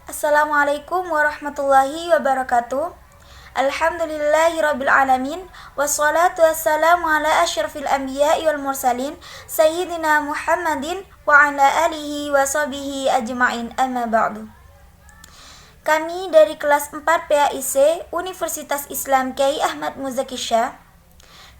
Assalamualaikum warahmatullahi wabarakatuh. Alhamdulillahirabbil alamin wassalatu wassalamu ala asyrafil anbiya'i wal mursalin sayyidina Muhammadin wa ala alihi wa sahbihi ajma'in, amma ba'du. Kami dari kelas 4 PAIC Universitas Islam Kyai Ahmad Muzaki Shah.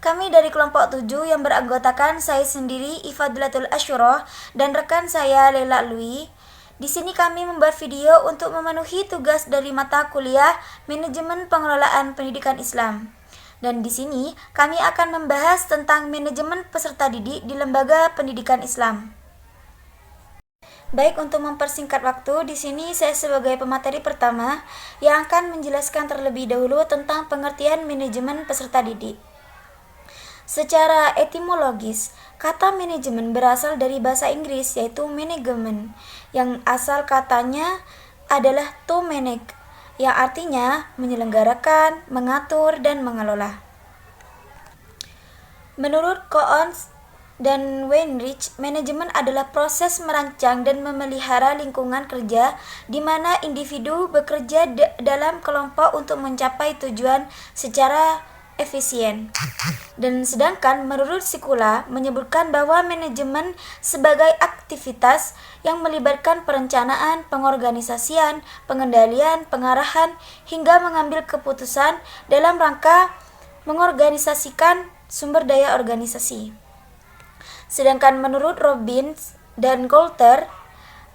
Kami dari kelompok 7 yang beranggotakan saya sendiri Ifadlatul Asyurah dan rekan saya Lela Lui. Di sini kami membuat video untuk memenuhi tugas dari mata kuliah Manajemen Pengelolaan Pendidikan Islam. Dan di sini kami akan membahas tentang manajemen peserta didik di lembaga pendidikan Islam. Baik, untuk mempersingkat waktu, di sini saya sebagai pemateri pertama yang akan menjelaskan terlebih dahulu tentang pengertian manajemen peserta didik. Secara etimologis, kata manajemen berasal dari bahasa Inggris yaitu management, yang asal katanya adalah to manage, yang artinya menyelenggarakan, mengatur, dan mengelola. Menurut Coons dan Weinreich, manajemen adalah proses merancang dan memelihara lingkungan kerja di mana individu bekerja dalam kelompok untuk mencapai tujuan secara efisien. Dan sedangkan menurut Sikula menyebutkan bahwa manajemen sebagai aktivitas yang melibatkan perencanaan, pengorganisasian, pengendalian, pengarahan, hingga mengambil keputusan dalam rangka mengorganisasikan sumber daya organisasi. Sedangkan menurut Robbins dan Coulter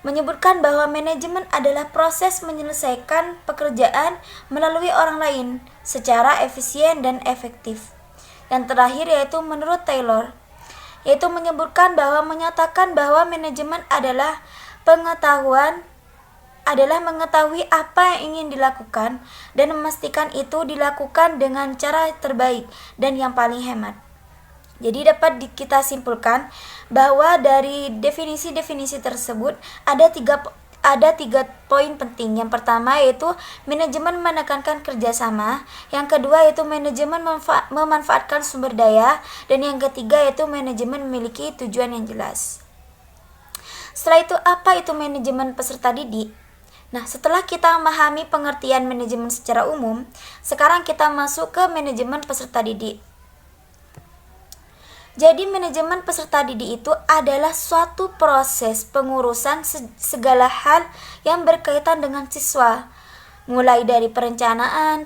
menyebutkan bahwa manajemen adalah proses menyelesaikan pekerjaan melalui orang lain secara efisien dan efektif. Yang terakhir yaitu menurut Taylor, yaitu menyebutkan bahwa menyatakan bahwa manajemen adalah mengetahui apa yang ingin dilakukan dan memastikan itu dilakukan dengan cara terbaik dan yang paling hemat. Jadi dapat kita simpulkan bahwa dari definisi-definisi tersebut ada tiga poin penting. Yang pertama yaitu manajemen menekankan kerjasama, yang kedua yaitu manajemen memanfaatkan sumber daya, dan yang ketiga yaitu manajemen memiliki tujuan yang jelas. Setelah itu, apa itu manajemen peserta didik? Nah, setelah kita memahami pengertian manajemen secara umum, sekarang kita masuk ke manajemen peserta didik. Jadi manajemen peserta didik itu adalah suatu proses pengurusan segala hal yang berkaitan dengan siswa, mulai dari perencanaan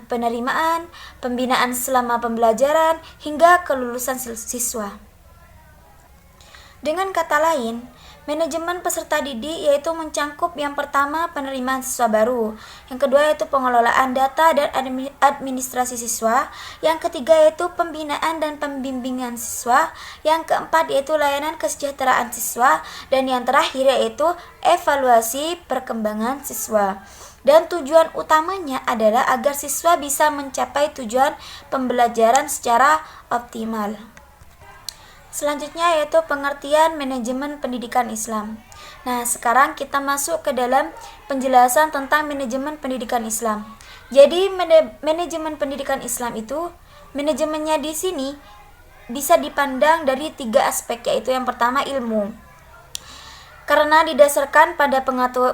penerimaan, pembinaan selama pembelajaran, hingga kelulusan siswa. Dengan kata lain, manajemen peserta didik yaitu mencangkup yang pertama penerimaan siswa baru, yang kedua yaitu pengelolaan data dan administrasi siswa, yang ketiga yaitu pembinaan dan pembimbingan siswa, yang keempat yaitu layanan kesejahteraan siswa, dan yang terakhir yaitu evaluasi perkembangan siswa. Dan tujuan utamanya adalah agar siswa bisa mencapai tujuan pembelajaran secara optimal. Selanjutnya yaitu pengertian manajemen pendidikan Islam. Nah, sekarang kita masuk ke dalam penjelasan tentang manajemen pendidikan Islam. Jadi manajemen pendidikan Islam itu, manajemennya di sini bisa dipandang dari 3 aspek, yaitu yang pertama ilmu, karena didasarkan pada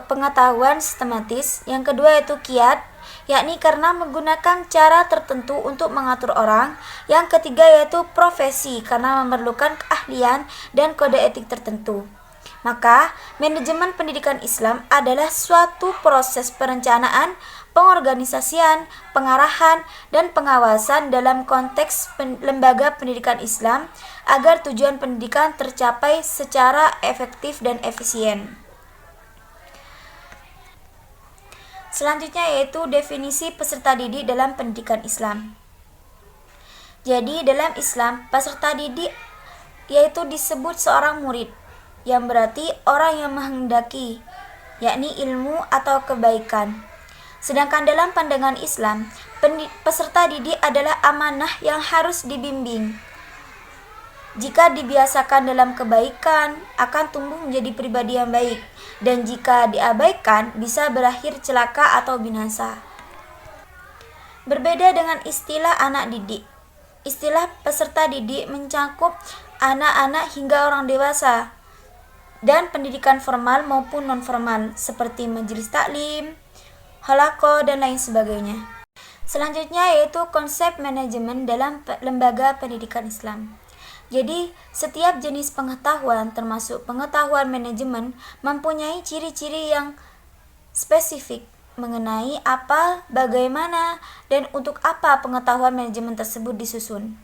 pengetahuan sistematis. Yang kedua yaitu qiyad, yakni karena menggunakan cara tertentu untuk mengatur orang. Yang ketiga yaitu profesi, karena memerlukan keahlian dan kode etik tertentu. Maka, manajemen pendidikan Islam adalah suatu proses perencanaan, pengorganisasian, pengarahan, dan pengawasan dalam konteks lembaga pendidikan Islam agar tujuan pendidikan tercapai secara efektif dan efisien. Selanjutnya yaitu definisi peserta didik dalam pendidikan Islam. Jadi dalam Islam, peserta didik yaitu disebut seorang murid, yang berarti orang yang menghendaki, yakni ilmu atau kebaikan. Sedangkan dalam pandangan Islam, peserta didik adalah amanah yang harus dibimbing. Jika dibiasakan dalam kebaikan, akan tumbuh menjadi pribadi yang baik, dan jika diabaikan, bisa berakhir celaka atau binasa. Berbeda dengan istilah anak didik, istilah peserta didik mencakup anak-anak hingga orang dewasa. dan pendidikan formal maupun non-formal seperti majelis taklim, halaqah, dan lain sebagainya. Selanjutnya yaitu konsep manajemen dalam lembaga pendidikan Islam. Jadi, setiap jenis pengetahuan termasuk pengetahuan manajemen mempunyai ciri-ciri yang spesifik mengenai apa, bagaimana, dan untuk apa pengetahuan manajemen tersebut disusun.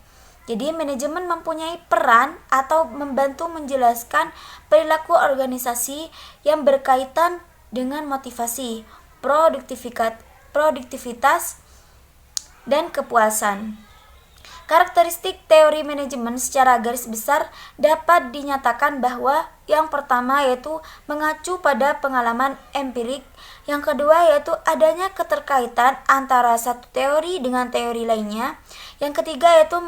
Jadi, manajemen mempunyai peran atau membantu menjelaskan perilaku organisasi yang berkaitan dengan motivasi, produktivitas, dan kepuasan. Karakteristik teori manajemen secara garis besar dapat dinyatakan bahwa yang pertama yaitu mengacu pada pengalaman empirik, yang kedua yaitu adanya keterkaitan antara satu teori dengan teori lainnya, yang ketiga yaitu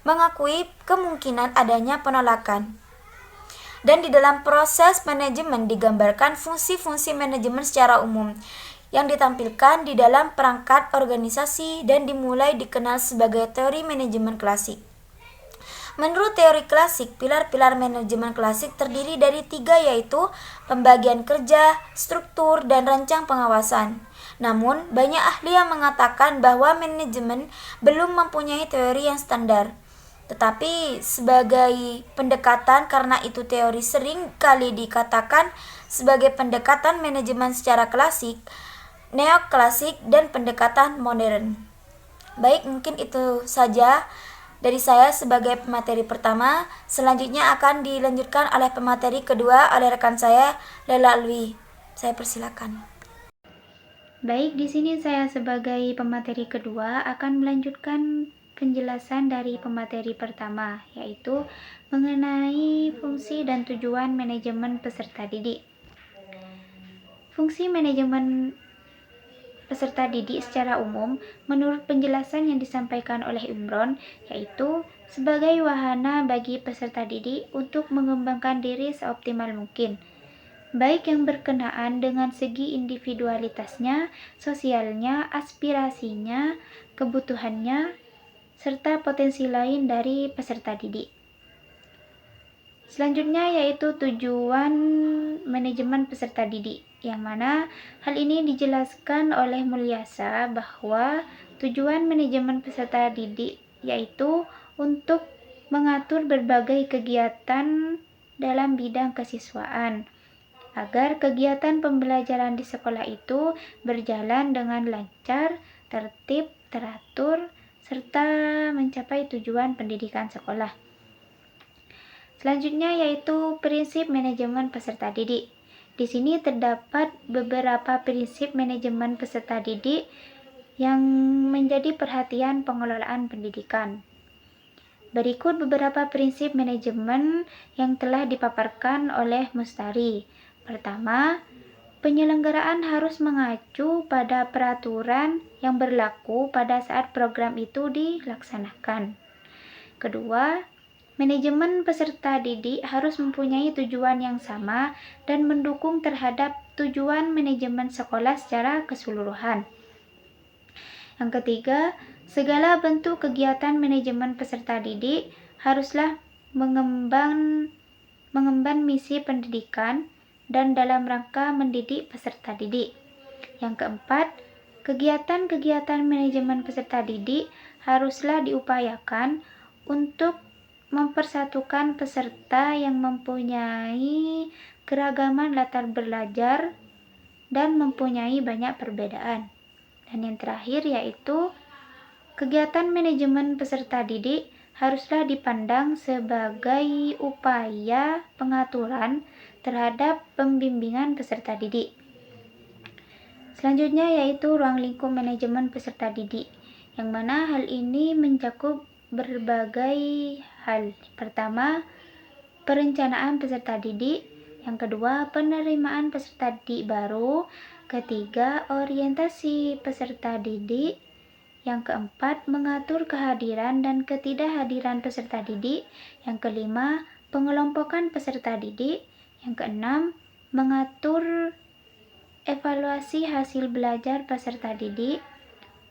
mengakui kemungkinan adanya penolakan. Dan di dalam proses manajemen digambarkan fungsi-fungsi manajemen secara umum yang ditampilkan di dalam perangkat organisasi dan dimulai dikenal sebagai teori manajemen klasik. Menurut teori klasik, pilar-pilar manajemen klasik terdiri dari 3 yaitu pembagian kerja, struktur, dan rancang pengawasan. Namun, banyak ahli yang mengatakan bahwa manajemen belum mempunyai teori yang standar. Tetapi sebagai pendekatan, karena itu teori sering kali dikatakan sebagai pendekatan manajemen secara klasik, neoklasik, dan pendekatan modern. Baik, mungkin itu saja dari saya sebagai pemateri pertama. Selanjutnya akan dilanjutkan oleh pemateri kedua oleh rekan saya, Lela Alwi. Saya persilakan. Baik, di sini saya sebagai pemateri kedua akan melanjutkan penjelasan dari pemateri pertama, yaitu mengenai fungsi dan tujuan manajemen peserta didik. Fungsi manajemen peserta didik secara umum menurut penjelasan yang disampaikan oleh Imron, yaitu sebagai wahana bagi peserta didik untuk mengembangkan diri seoptimal mungkin, baik yang berkenaan dengan segi individualitasnya, sosialnya, aspirasinya, kebutuhannya, serta potensi lain dari peserta didik. Selanjutnya yaitu tujuan manajemen peserta didik, yang mana hal ini dijelaskan oleh Mulyasa bahwa tujuan manajemen peserta didik yaitu untuk mengatur berbagai kegiatan dalam bidang kesiswaan agar kegiatan pembelajaran di sekolah itu berjalan dengan lancar, tertib, teratur, serta mencapai tujuan pendidikan sekolah. Selanjutnya yaitu prinsip manajemen peserta didik. Di sini terdapat beberapa prinsip manajemen peserta didik yang menjadi perhatian pengelolaan pendidikan. Berikut beberapa prinsip manajemen yang telah dipaparkan oleh Mustari. Pertama, penyelenggaraan harus mengacu pada peraturan yang berlaku pada saat program itu dilaksanakan. Kedua, manajemen peserta didik harus mempunyai tujuan yang sama dan mendukung terhadap tujuan manajemen sekolah secara keseluruhan. Yang ketiga, segala bentuk kegiatan manajemen peserta didik haruslah mengemban misi pendidikan dan dalam rangka mendidik peserta didik. Yang keempat, kegiatan-kegiatan manajemen peserta didik haruslah diupayakan untuk mempersatukan peserta yang mempunyai keragaman latar belajar dan mempunyai banyak perbedaan. Dan yang terakhir yaitu kegiatan manajemen peserta didik haruslah dipandang sebagai upaya pengaturan terhadap pembimbingan peserta didik. Selanjutnya yaitu ruang lingkup manajemen peserta didik, yang mana hal ini mencakup berbagai hal. Pertama, perencanaan peserta didik. Yang kedua, penerimaan peserta didik baru. Ketiga, orientasi peserta didik. Yang keempat, mengatur kehadiran dan ketidakhadiran peserta didik. Yang kelima, pengelompokan peserta didik. Yang keenam, mengatur evaluasi hasil belajar peserta didik.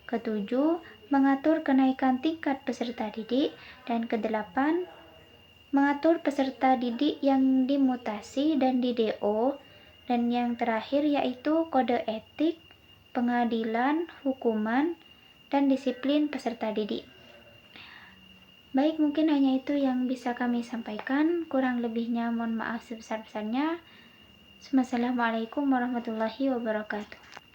Ketujuh, mengatur kenaikan tingkat peserta didik. Dan kedelapan, mengatur peserta didik yang dimutasi dan di DO, dan yang terakhir yaitu kode etik, pengadilan, hukuman, dan disiplin peserta didik. Baik, mungkin hanya itu yang bisa kami sampaikan. Kurang lebihnya mohon maaf sebesar-besarnya. Wassalamualaikum warahmatullahi wabarakatuh.